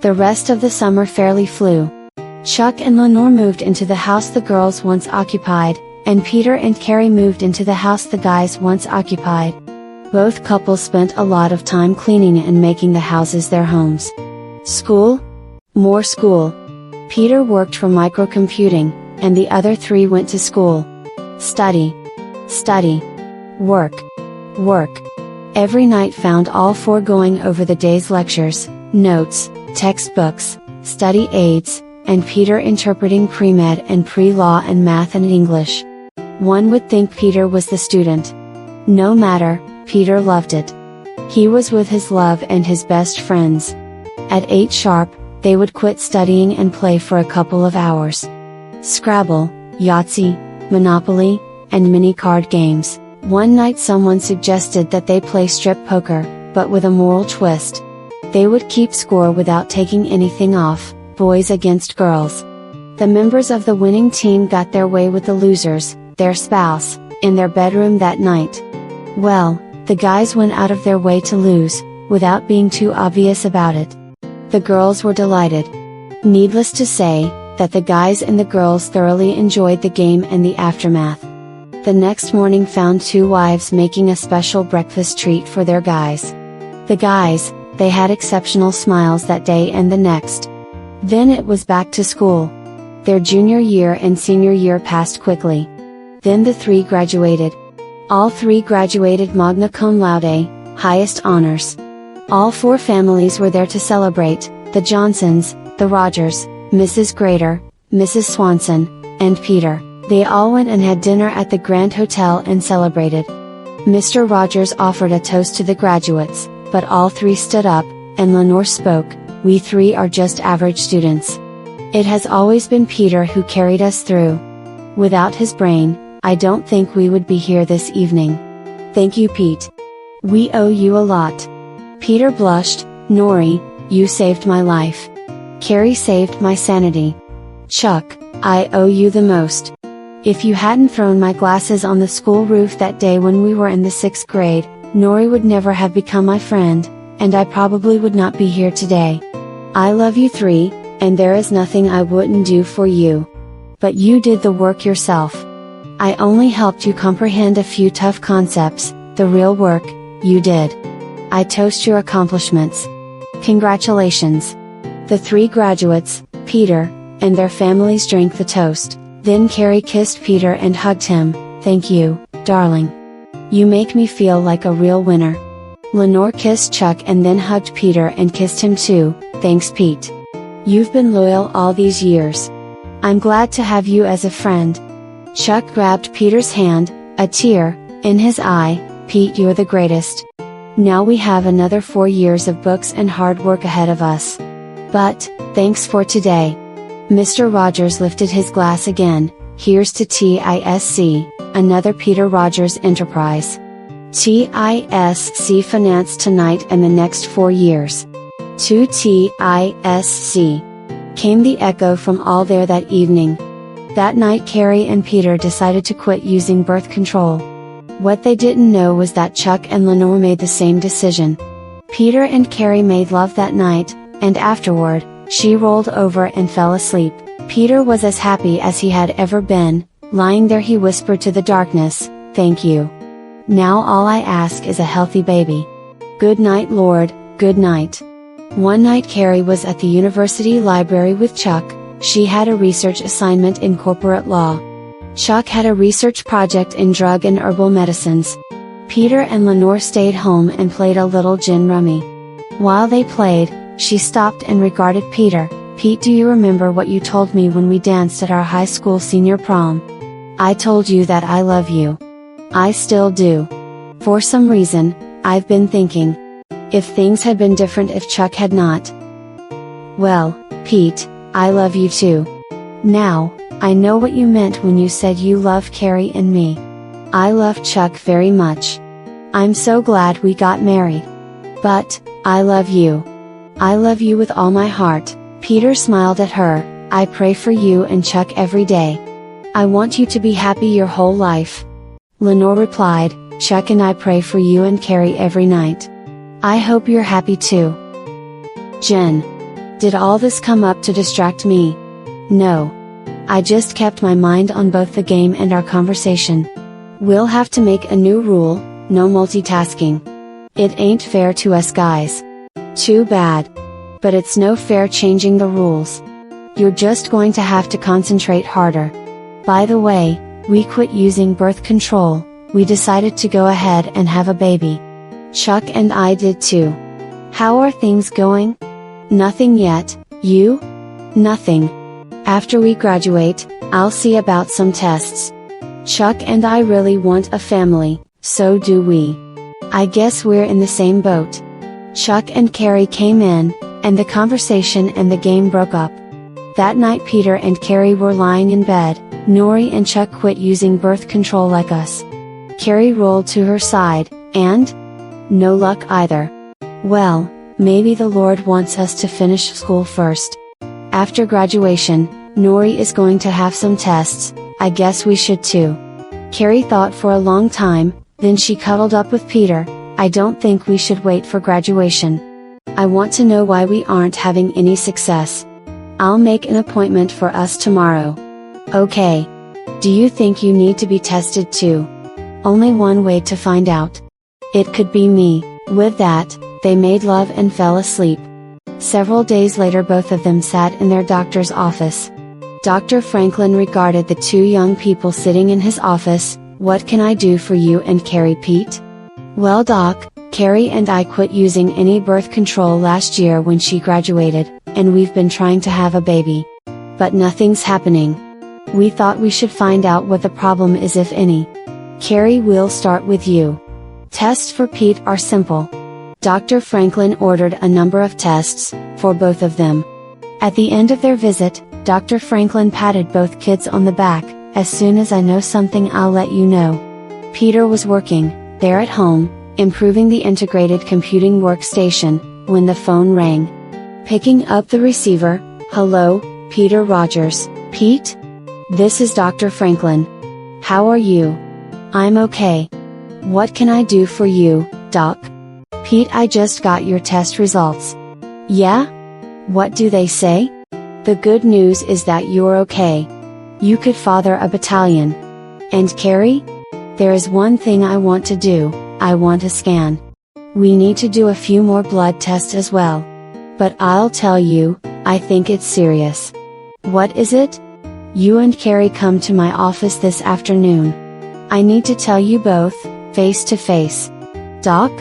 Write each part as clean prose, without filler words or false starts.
The rest of the summer fairly flew. Chuck and Lenore moved into the house the girls once occupied, and Peter and Carrie moved into the house the guys once occupied. Both couples spent a lot of time cleaning and making the houses their homes. School? More school. Peter worked for microcomputing, and the other three went to school. Study. Study. Work. Work. Every night found all four going over the day's lectures, notes, textbooks, study aids, and Peter interpreting pre-med and pre-law and math and English. One would think Peter was the student. No matter, Peter loved it. He was with his love and his best friends. At 8 sharp, they would quit studying and play for a couple of hours. Scrabble, Yahtzee, Monopoly, and mini card games. One night someone suggested that they play strip poker, but with a moral twist. They would keep score without taking anything off, boys against girls. The members of the winning team got their way with the losers, their spouse, in their bedroom that night. Well, the guys went out of their way to lose, without being too obvious about it. The girls were delighted. Needless to say, that the guys and the girls thoroughly enjoyed the game and the aftermath. The next morning found 2 wives making a special breakfast treat for their guys. The guys, they had exceptional smiles that day and the next. Then it was back to school. Their junior year and senior year passed quickly. Then the 3 graduated. All 3 graduated magna cum laude, highest honors. All 4 families were there to celebrate, the Johnsons, the Rogers, Mrs. Grader, Mrs. Swanson, and Peter. They all went and had dinner at the Grand Hotel and celebrated. Mr. Rogers offered a toast to the graduates, but all 3 stood up, and Lenore spoke, "We 3 are just average students. It has always been Peter who carried us through. Without his brain, I don't think we would be here this evening. Thank you, Pete. We owe you a lot." Peter blushed, "Nori, you saved my life. Carrie saved my sanity. Chuck, I owe you the most. If you hadn't thrown my glasses on the school roof that day when we were in the 6th grade, Nori would never have become my friend, and I probably would not be here today. I love you 3, and there is nothing I wouldn't do for you. But you did the work yourself. I only helped you comprehend a few tough concepts, the real work, you did. I toast your accomplishments. Congratulations." The 3 graduates, Peter, and their families drank the toast. Then Carrie kissed Peter and hugged him. "Thank you, darling. You make me feel like a real winner." Lenore kissed Chuck and then hugged Peter and kissed him too. "Thanks, Pete. You've been loyal all these years. I'm glad to have you as a friend." Chuck grabbed Peter's hand, a tear in his eye. "Pete, you're the greatest. Now we have another 4 years of books and hard work ahead of us. But, thanks for today." Mr. Rogers lifted his glass again. "Here's to TISC, another Peter Rogers enterprise. TISC finance tonight and the next 4 years. To TISC." Came the echo from all there that evening. That night Carrie and Peter decided to quit using birth control. What they didn't know was that Chuck and Lenore made the same decision. Peter and Carrie made love that night, and afterward, she rolled over and fell asleep. Peter was as happy as he had ever been. Lying there he whispered to the darkness, "Thank you. Now all I ask is a healthy baby. Good night, Lord, good night." One night Carrie was at the university library with Chuck. She had a research assignment in corporate law. Chuck had a research project in drug and herbal medicines. Peter and Lenore stayed home and played a little gin rummy. While they played, she stopped and regarded Peter. "Pete, do you remember what you told me when we danced at our high school senior prom? I told you that I love you. I still do. For some reason, I've been thinking. If things had been different if Chuck had not. Well, Pete, I love you too. Now, I know what you meant when you said you love Carrie and me. I love Chuck very much. I'm so glad we got married. But, I love you. I love you with all my heart." Peter smiled at her. "I pray for you and Chuck every day. I want you to be happy your whole life." Lenore replied, "Chuck and I pray for you and Carrie every night. I hope you're happy too." Jen. Did all this come up to distract me? No. I just kept my mind on both the game and our conversation. We'll have to make a new rule, no multitasking. It ain't fair to us guys. Too bad. But it's no fair changing the rules. You're just going to have to concentrate harder. By the way, we quit using birth control, we decided to go ahead and have a baby. Chuck and I did too. How are things going? Nothing yet, you? Nothing. After we graduate, I'll see about some tests. Chuck and I really want a family, so do we. I guess we're in the same boat. Chuck and Carrie came in, and the conversation and the game broke up. That night Peter and Carrie were lying in bed. Nori and Chuck quit using birth control like us. Carrie rolled to her side, and? No luck either. Well, maybe the Lord wants us to finish school first. After graduation, Nori is going to have some tests, I guess we should too. Carrie thought for a long time, then she cuddled up with Peter. I don't think we should wait for graduation. I want to know why we aren't having any success. I'll make an appointment for us tomorrow. Okay. Do you think you need to be tested too? Only one way to find out. It could be me. With that, they made love and fell asleep. Several days later both of them sat in their doctor's office. Dr. Franklin regarded the two young people sitting in his office. What can I do for you and Carrie, Pete? Well Doc, Carrie and I quit using any birth control last year when she graduated, and we've been trying to have a baby. But nothing's happening. We thought we should find out what the problem is if any. Carrie, we'll start with you. Tests for Pete are simple. Dr. Franklin ordered a number of tests, for both of them. At the end of their visit, Dr. Franklin patted both kids on the back. As soon as I know something I'll let you know. Peter was working, there at home, improving the integrated computing workstation, when the phone rang. Picking up the receiver, hello, Peter Rogers. Pete? This is Dr. Franklin. How are you? I'm okay. What can I do for you, Doc? Pete, I just got your test results. Yeah? What do they say? The good news is that you're okay. You could father a battalion. And Carrie? There is one thing I want to do, I want a scan. We need to do a few more blood tests as well. But I'll tell you, I think it's serious. What is it? You and Carrie come to my office this afternoon. I need to tell you both, face to face. Doc?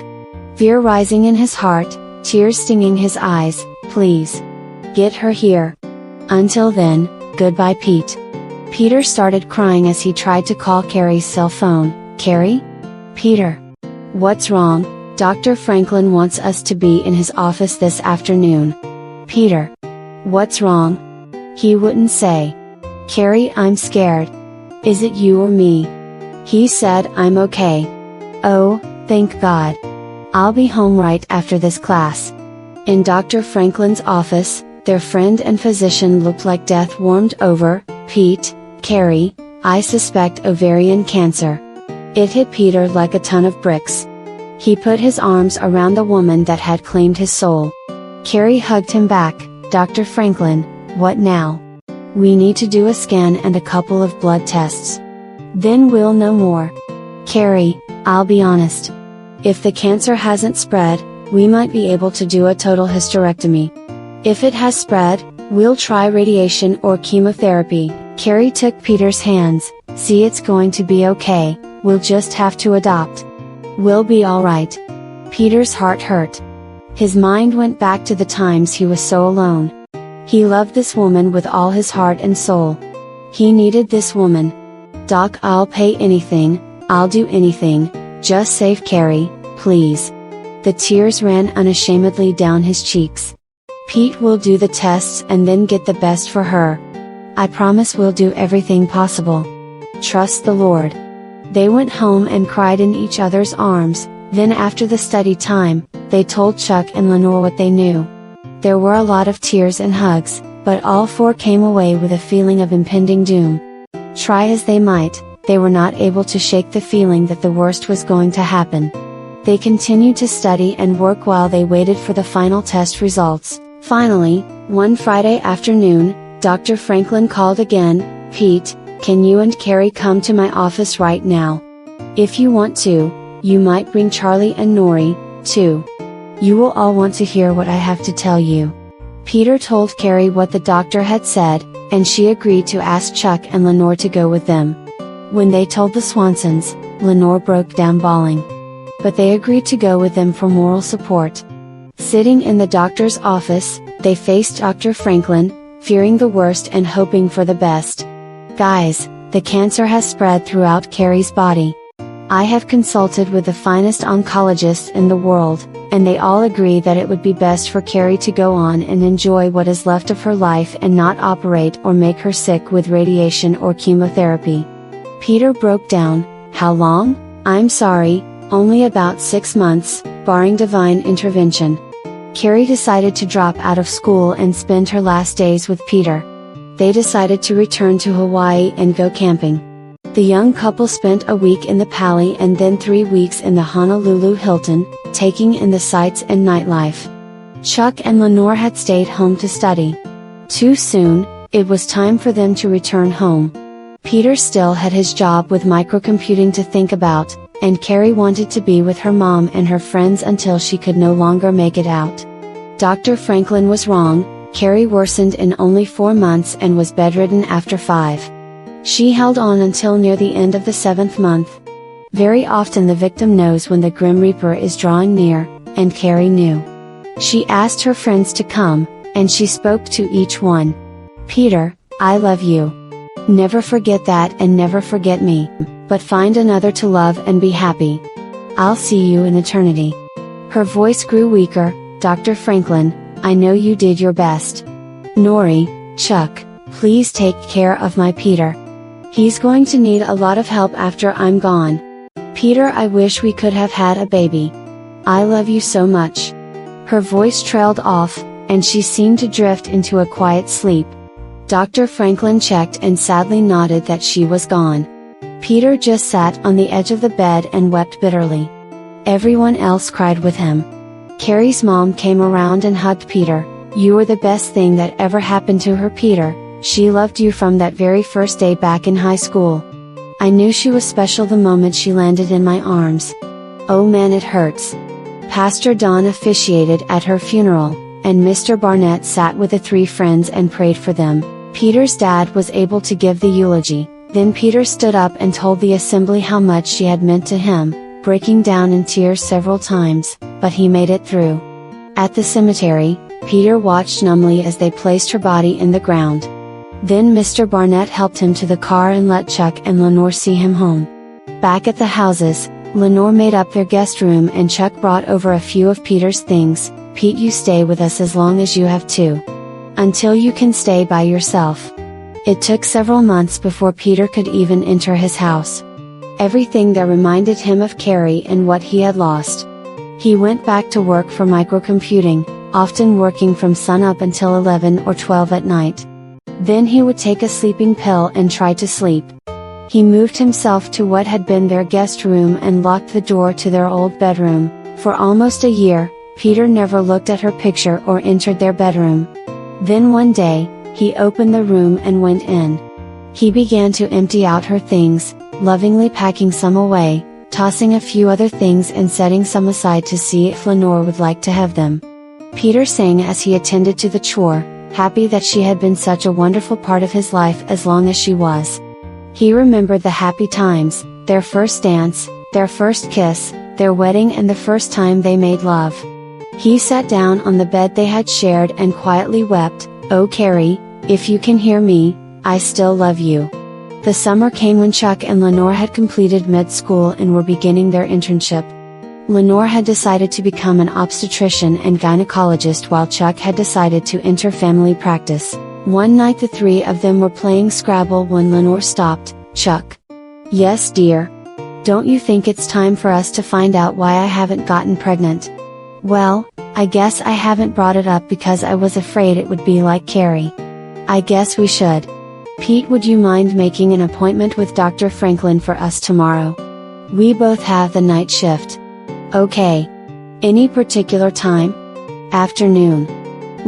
Fear rising in his heart, tears stinging his eyes, please. Get her here. Until then, goodbye Pete. Peter started crying as he tried to call Carrie's cell phone. Carrie? Peter. What's wrong? Dr. Franklin wants us to be in his office this afternoon. Peter. What's wrong? He wouldn't say. Carrie, I'm scared. Is it you or me? He said I'm okay. Oh, thank God. I'll be home right after this class. In Dr. Franklin's office, their friend and physician looked like death warmed over. Pete, Carrie, I suspect ovarian cancer. It hit Peter like a ton of bricks. He put his arms around the woman that had claimed his soul. Carrie hugged him back. Dr. Franklin, what now? We need to do a scan and a couple of blood tests. Then we'll know more. Carrie, I'll be honest. If the cancer hasn't spread, we might be able to do a total hysterectomy. If it has spread, we'll try radiation or chemotherapy. Carrie took Peter's hands. See, it's going to be okay, we'll just have to adopt. We'll be alright. Peter's heart hurt. His mind went back to the times he was so alone. He loved this woman with all his heart and soul. He needed this woman. Doc, I'll pay anything, I'll do anything, just save Carrie, please. The tears ran unashamedly down his cheeks. Pete will do the tests and then get the best for her. I promise we'll do everything possible. Trust the Lord. They went home and cried in each other's arms. Then after the study time, they told Chuck and Lenore what they knew. There were a lot of tears and hugs, but all four came away with a feeling of impending doom. Try as they might, they were not able to shake the feeling that the worst was going to happen. They continued to study and work while they waited for the final test results. Finally, one Friday afternoon, Dr. Franklin called again. "Pete, can you and Carrie come to my office right now? If you want to, you might bring Charlie and Nori, too. You will all want to hear what I have to tell you." Peter told Carrie what the doctor had said, and she agreed to ask Chuck and Lenore to go with them. When they told the Swansons, Lenore broke down bawling. But they agreed to go with them for moral support. Sitting in the doctor's office, they faced Dr. Franklin, fearing the worst and hoping for the best. "Guys, the cancer has spread throughout Carrie's body. I have consulted with the finest oncologists in the world, and they all agree that it would be best for Carrie to go on and enjoy what is left of her life and not operate or make her sick with radiation or chemotherapy." Peter broke down. "How long? I'm sorry, only about 6 months, barring divine intervention." Carrie decided to drop out of school and spend her last days with Peter. They decided to return to Hawaii and go camping. The young couple spent a week in the Pali and then 3 weeks in the Honolulu Hilton, taking in the sights and nightlife. Chuck and Lenore had stayed home to study. Too soon, it was time for them to return home. Peter still had his job with microcomputing to think about, and Carrie wanted to be with her mom and her friends until she could no longer make it out. Dr. Franklin was wrong. Carrie worsened in only 4 months and was bedridden after 5. She held on until near the end of the 7th month. Very often the victim knows when the Grim Reaper is drawing near, and Carrie knew. She asked her friends to come, and she spoke to each one. "Peter, I love you. Never forget that and never forget me, but find another to love and be happy. I'll see you in eternity." Her voice grew weaker. "Dr. Franklin, I know you did your best. Nori, Chuck, please take care of my Peter. He's going to need a lot of help after I'm gone. Peter, I wish we could have had a baby. I love you so much." Her voice trailed off, and she seemed to drift into a quiet sleep. Dr. Franklin checked and sadly nodded that she was gone. Peter just sat on the edge of the bed and wept bitterly. Everyone else cried with him. Carrie's mom came around and hugged Peter. "You were the best thing that ever happened to her, Peter. She loved you from that very first day back in high school. I knew she was special the moment she landed in my arms. Oh man, it hurts." Pastor Don officiated at her funeral, and Mr. Barnett sat with the 3 friends and prayed for them. Peter's dad was able to give the eulogy. Then Peter stood up and told the assembly how much she had meant to him, breaking down in tears several times, but he made it through. At the cemetery, Peter watched numbly as they placed her body in the ground. Then Mr. Barnett helped him to the car and let Chuck and Lenore see him home. Back at the houses, Lenore made up their guest room and Chuck brought over a few of Peter's things. "Pete, you stay with us as long as you have to. Until you can stay by yourself." It took several months before Peter could even enter his house. Everything there reminded him of Carrie and what he had lost. He went back to work for microcomputing, often working from sunup until 11 or 12 at night. Then he would take a sleeping pill and try to sleep. He moved himself to what had been their guest room and locked the door to their old bedroom. For almost a year, Peter never looked at her picture or entered their bedroom. Then one day, he opened the room and went in. He began to empty out her things, lovingly packing some away, tossing a few other things and setting some aside to see if Lenore would like to have them. Peter sang as he attended to the chore, happy that she had been such a wonderful part of his life as long as she was. He remembered the happy times, their first dance, their first kiss, their wedding and the first time they made love. He sat down on the bed they had shared and quietly wept. "Oh Carrie, if you can hear me, I still love you." The summer came when Chuck and Lenore had completed mid-school and were beginning their internship. Lenore had decided to become an obstetrician and gynecologist while Chuck had decided to enter family practice. One night the 3 of them were playing Scrabble when Lenore stopped. "Chuck." "Yes dear. Don't you think it's time for us to find out why I haven't gotten pregnant?" "Well, I guess I haven't brought it up because I was afraid it would be like Carrie. I guess we should. Pete, would you mind making an appointment with Dr. Franklin for us tomorrow? We both have the night shift." "Okay. Any particular time?" "Afternoon."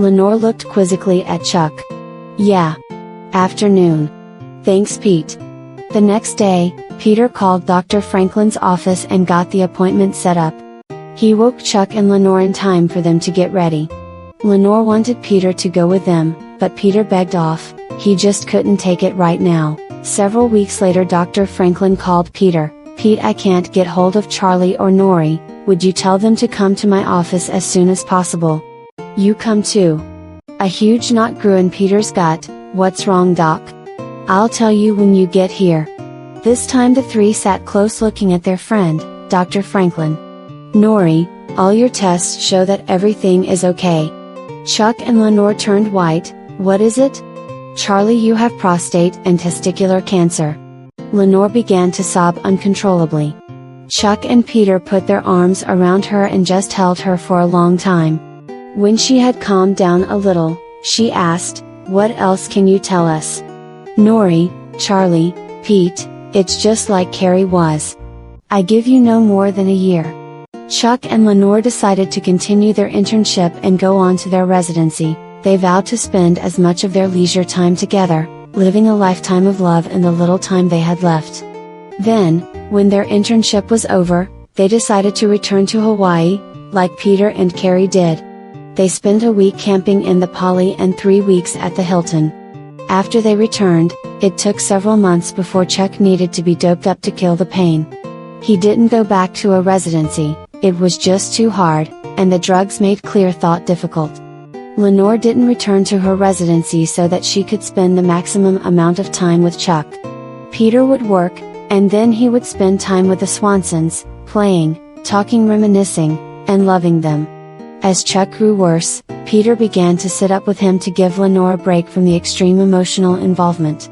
Lenore looked quizzically at Chuck. Yeah. Afternoon. Thanks, Pete. The next day, Peter called Dr. Franklin's office and got the appointment set up. He woke Chuck and Lenore in time for them to get ready. Lenore wanted Peter to go with them, but Peter begged off, he just couldn't take it right now. Several weeks later, Dr. Franklin called Peter. Pete, I can't get hold of Charlie or Nori, would you tell them to come to my office as soon as possible? You come too. A huge knot grew in Peter's gut. What's wrong, Doc? I'll tell you when you get here. This time the three sat close looking at their friend, Dr. Franklin. Nori, all your tests show that everything is okay. Chuck and Lenore turned white. What is it? Charlie, you have prostate and testicular cancer. Lenore began to sob uncontrollably. Chuck and Peter put their arms around her and just held her for a long time. When she had calmed down a little, she asked, what else can you tell us? Nori, Charlie, Pete, it's just like Carrie was. I give you no more than a year. Chuck and Lenore decided to continue their internship and go on to their residency. They vowed to spend as much of their leisure time together, living a lifetime of love in the little time they had left. Then, when their internship was over, they decided to return to Hawaii, like Peter and Carrie did. They spent a week camping in the Poly and 3 weeks at the Hilton. After they returned, it took several months before Chuck needed to be doped up to kill the pain. He didn't go back to a residency, it was just too hard, and the drugs made clear thought difficult. Lenore didn't return to her residency so that she could spend the maximum amount of time with Chuck. Peter would work, and then he would spend time with the Swansons, playing, talking, reminiscing, and loving them. As Chuck grew worse, Peter began to sit up with him to give Lenore a break from the extreme emotional involvement.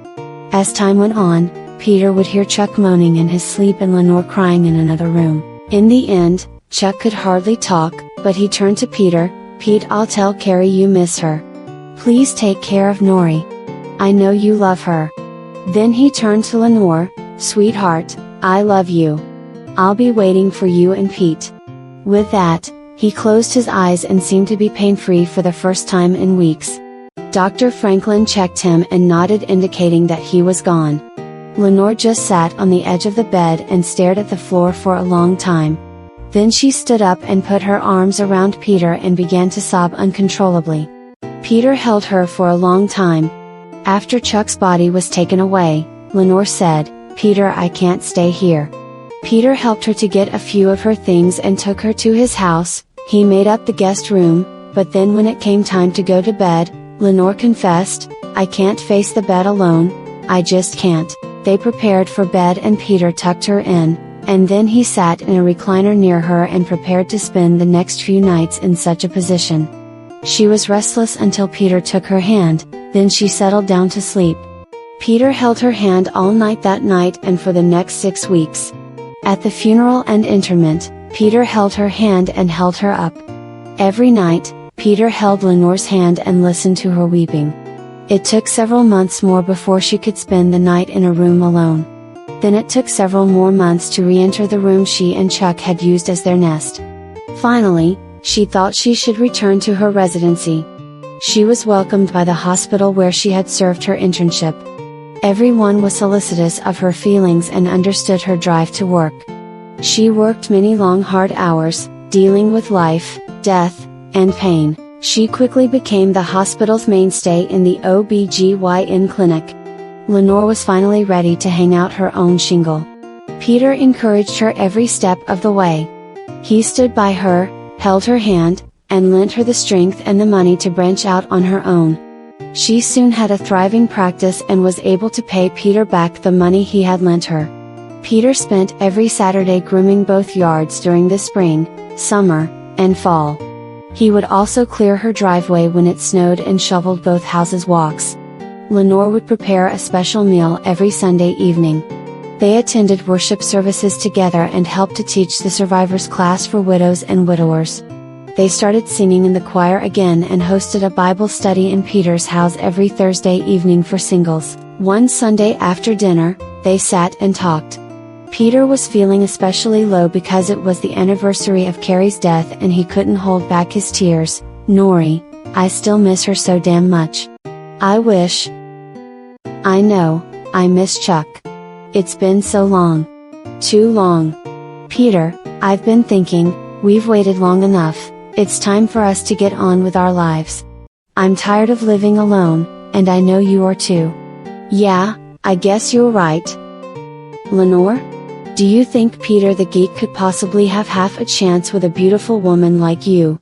As time went on, Peter would hear Chuck moaning in his sleep and Lenore crying in another room. In the end, Chuck could hardly talk, but he turned to Peter. Pete, I'll tell Carrie you miss her. Please take care of Nori. I know you love her. Then he turned to Lenore, sweetheart, I love you. I'll be waiting for you and Pete. With that, he closed his eyes and seemed to be pain-free for the first time in weeks. Dr. Franklin checked him and nodded, indicating that he was gone. Lenore just sat on the edge of the bed and stared at the floor for a long time. Then she stood up and put her arms around Peter and began to sob uncontrollably. Peter held her for a long time. After Chuck's body was taken away, Lenore said, Peter, I can't stay here. Peter helped her to get a few of her things and took her to his house. He made up the guest room, but then when it came time to go to bed, Lenore confessed, I can't face the bed alone, I just can't. They prepared for bed and Peter tucked her in, and then he sat in a recliner near her and prepared to spend the next few nights in such a position. She was restless until Peter took her hand, then she settled down to sleep. Peter held her hand all night that night and for the next 6 weeks. At the funeral and interment, Peter held her hand and held her up. Every night, Peter held Lenore's hand and listened to her weeping. It took several months more before she could spend the night in a room alone. Then it took several more months to re-enter the room she and Chuck had used as their nest. Finally, she thought she should return to her residency. She was welcomed by the hospital where she had served her internship. Everyone was solicitous of her feelings and understood her drive to work. She worked many long hard hours, dealing with life, death, and pain. She quickly became the hospital's mainstay in the OB/GYN clinic. Lenore was finally ready to hang out her own shingle. Peter encouraged her every step of the way. He stood by her, held her hand, and lent her the strength and the money to branch out on her own. She soon had a thriving practice and was able to pay Peter back the money he had lent her. Peter spent every Saturday grooming both yards during the spring, summer, and fall. He would also clear her driveway when it snowed and shoveled both houses' walks. Lenore would prepare a special meal every Sunday evening. They attended worship services together and helped to teach the survivors class for widows and widowers. They started singing in the choir again and hosted a Bible study in Peter's house every Thursday evening for singles. One Sunday after dinner, they sat and talked. Peter was feeling especially low because it was the anniversary of Carrie's death and he couldn't hold back his tears. Nori, I still miss her so damn much. I wish. I know, I miss Chuck. It's been so long. Too long. Peter, I've been thinking, we've waited long enough, it's time for us to get on with our lives. I'm tired of living alone, and I know you are too. Yeah, I guess you're right. Lenore? Do you think Peter the Geek could possibly have half a chance with a beautiful woman like you?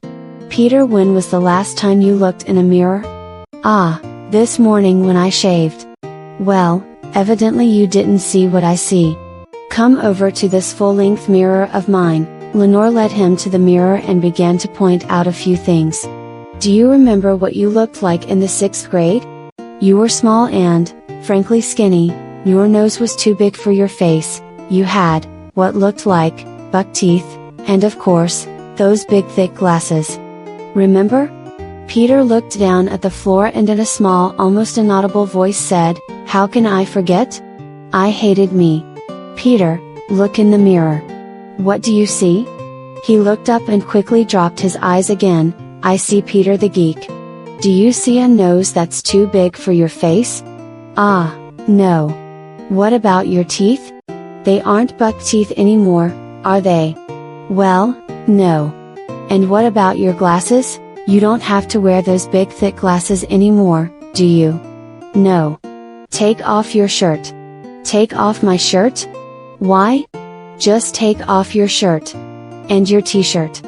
Peter, when was the last time you looked in a mirror? Ah, this morning when I shaved. Well, evidently you didn't see what I see. Come over to this full-length mirror of mine. Lenore led him to the mirror and began to point out a few things. Do you remember what you looked like in the 6th grade? You were small and, frankly, skinny. Your nose was too big for your face. You had, what looked like, buck teeth, and of course, those big thick glasses. Remember? Peter looked down at the floor and in a small, almost inaudible voice said, "How can I forget? I hated me." Peter, look in the mirror. What do you see? He looked up and quickly dropped his eyes again. I see Peter the Geek. Do you see a nose that's too big for your face? Ah, no. What about your teeth? They aren't buck teeth anymore, are they? Well, no. And what about your glasses? You don't have to wear those big thick glasses anymore, do you? No. Take off your shirt. Take off my shirt? Why? Just take off your shirt. And your t-shirt.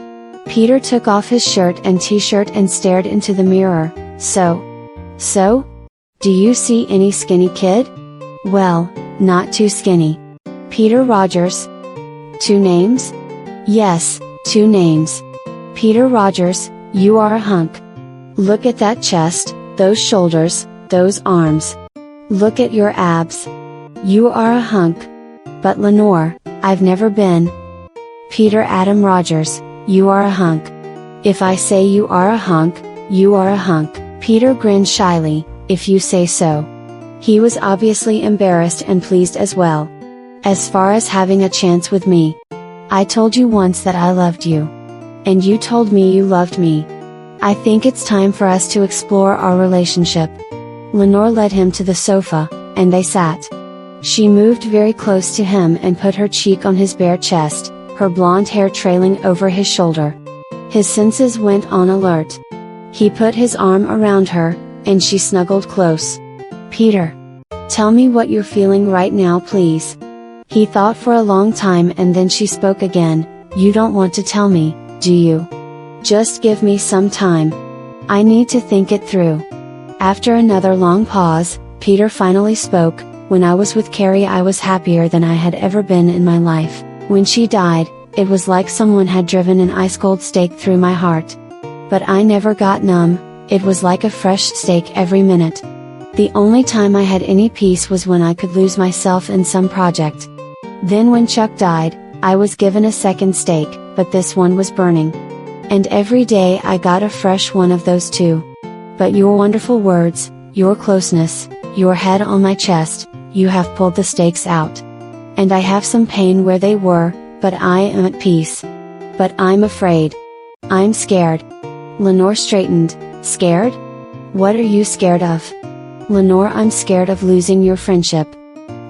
Peter took off his shirt and t-shirt and stared into the mirror. So? Do you see any skinny kid? Well, not too skinny. Peter Rogers. 2 names? Yes, 2 names. Peter Rogers, you are a hunk. Look at that chest, those shoulders, those arms. Look at your abs. You are a hunk. But Lenore, I've never been. Peter Adam Rogers, you are a hunk. If I say you are a hunk, you are a hunk. Peter grinned shyly, if you say so. He was obviously embarrassed and pleased as well. As far as having a chance with me. I told you once that I loved you. And you told me you loved me. I think it's time for us to explore our relationship. Lenore led him to the sofa, and they sat. She moved very close to him and put her cheek on his bare chest, her blonde hair trailing over his shoulder. His senses went on alert. He put his arm around her, and she snuggled close. Peter. Tell me what you're feeling right now, please. He thought for a long time and then she spoke again. You don't want to tell me, do you? Just give me some time. I need to think it through. After another long pause, Peter finally spoke. When I was with Carrie, I was happier than I had ever been in my life. When she died, it was like someone had driven an ice-cold stake through my heart. But I never got numb, it was like a fresh stake every minute. The only time I had any peace was when I could lose myself in some project. Then when Chuck died, I was given a second stake, but this one was burning. And every day I got a fresh one of those too. But your wonderful words, your closeness, your head on my chest, you have pulled the stakes out. And I have some pain where they were, but I am at peace. But I'm afraid. I'm scared. Lenore straightened. Scared? What are you scared of? Lenore, I'm scared of losing your friendship.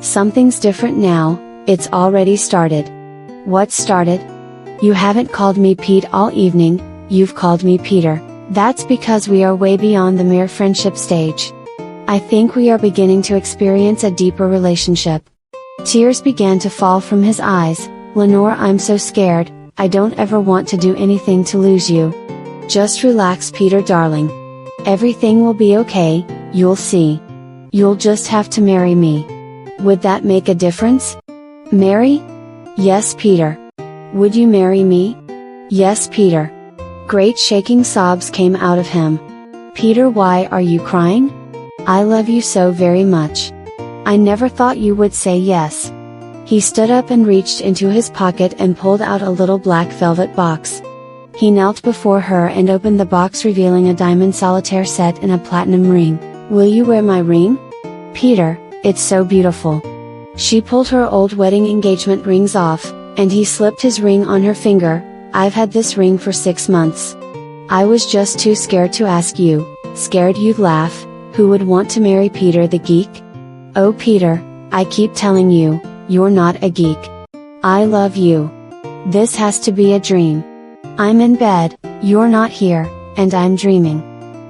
Something's different now, it's already started. What started? You haven't called me Pete all evening, you've called me Peter. That's because we are way beyond the mere friendship stage. I think we are beginning to experience a deeper relationship. Tears began to fall from his eyes. Lenore, I'm so scared, I don't ever want to do anything to lose you. Just relax, Peter darling. Everything will be okay, you'll see. You'll just have to marry me. Would that make a difference? Marry? Yes, Peter. Would you marry me? Yes, Peter. Great shaking sobs came out of him. Peter, why are you crying? I love you so very much. I never thought you would say yes. He stood up and reached into his pocket and pulled out a little black velvet box. He knelt before her and opened the box, revealing a diamond solitaire set and a platinum ring. Will you wear my ring? Peter, it's so beautiful. She pulled her old wedding engagement rings off, and he slipped his ring on her finger. I've had this ring for 6 months. I was just too scared to ask you. Scared you'd laugh. Who would want to marry Peter the geek? Oh Peter, I keep telling you, you're not a geek. I love you. This has to be a dream. I'm in bed, you're not here, and I'm dreaming.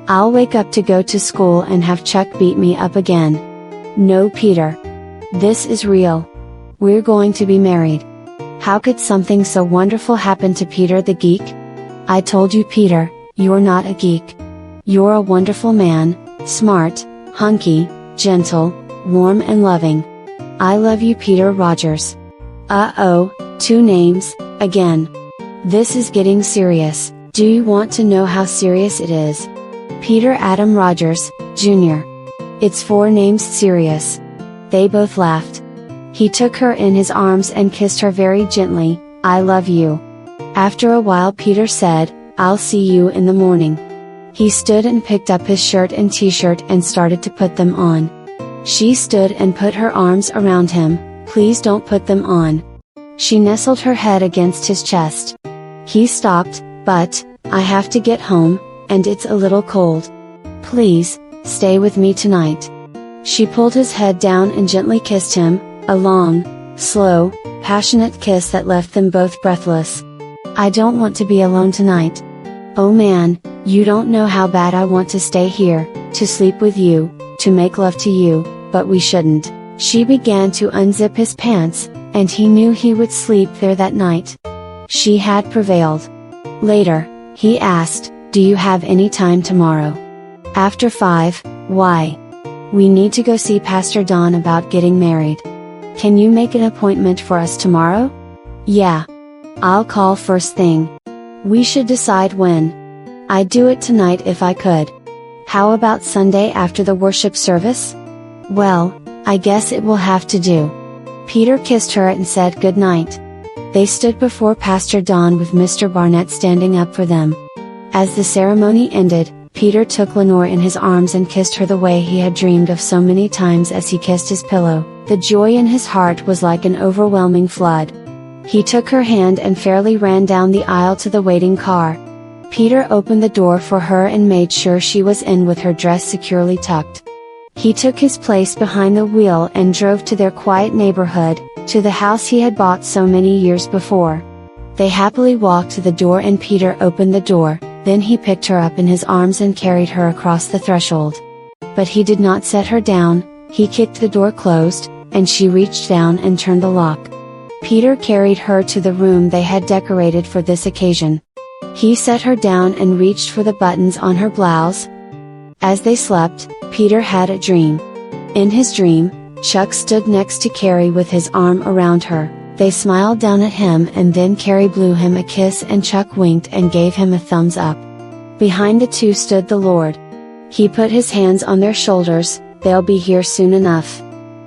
I'll wake up to go to school and have Chuck beat me up again. No Peter. This is real. We're going to be married. How could something so wonderful happen to Peter the geek? I told you Peter, you're not a geek. You're a wonderful man, smart, hunky, gentle, warm and loving. I love you Peter Rogers. Uh-oh, 2 names, again. This is getting serious. Do you want to know how serious it is? Peter Adam Rogers, Jr. It's 4 names serious. They both laughed. He took her in his arms and kissed her very gently. I love you. After a while Peter said, I'll see you in the morning. He stood and picked up his shirt and t-shirt and started to put them on. She stood and put her arms around him. Please don't put them on. She nestled her head against his chest. He stopped, but, I have to get home, and it's a little cold. Please, stay with me tonight. She pulled his head down and gently kissed him, a long, slow, passionate kiss that left them both breathless. I don't want to be alone tonight. Oh man, you don't know how bad I want to stay here, to sleep with you, to make love to you, but we shouldn't. She began to unzip his pants, and he knew he would sleep there that night. She had prevailed. Later, he asked, do you have any time tomorrow? After 5, why? We need to go see Pastor Don about getting married. Can you make an appointment for us tomorrow? Yeah. I'll call first thing. We should decide when. I'd do it tonight if I could. How about Sunday after the worship service? Well, I guess it will have to do. Peter kissed her and said good night. They stood before Pastor Don with Mr. Barnett standing up for them. As the ceremony ended, Peter took Lenore in his arms and kissed her the way he had dreamed of so many times as he kissed his pillow. The joy in his heart was like an overwhelming flood. He took her hand and fairly ran down the aisle to the waiting car. Peter opened the door for her and made sure she was in with her dress securely tucked. He took his place behind the wheel and drove to their quiet neighborhood, to the house he had bought so many years before. They happily walked to the door and Peter opened the door, then he picked her up in his arms and carried her across the threshold. But he did not set her down, he kicked the door closed, and she reached down and turned the lock. Peter carried her to the room they had decorated for this occasion. He set her down and reached for the buttons on her blouse. As they slept, Peter had a dream. In his dream, Chuck stood next to Carrie with his arm around her. They smiled down at him and then Carrie blew him a kiss and Chuck winked and gave him a thumbs up. Behind the two stood the Lord. He put his hands on their shoulders. They'll be here soon enough.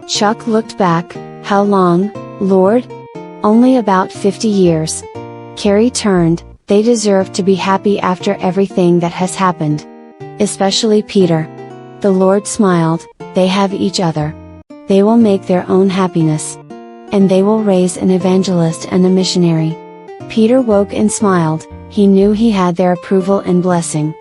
Chuck looked back. How long, Lord? Only about 50 years. Carrie turned. They deserve to be happy after everything that has happened. Especially Peter. The Lord smiled. They have each other. They will make their own happiness. And they will raise an evangelist and a missionary. Peter woke and smiled. He knew he had their approval and blessing.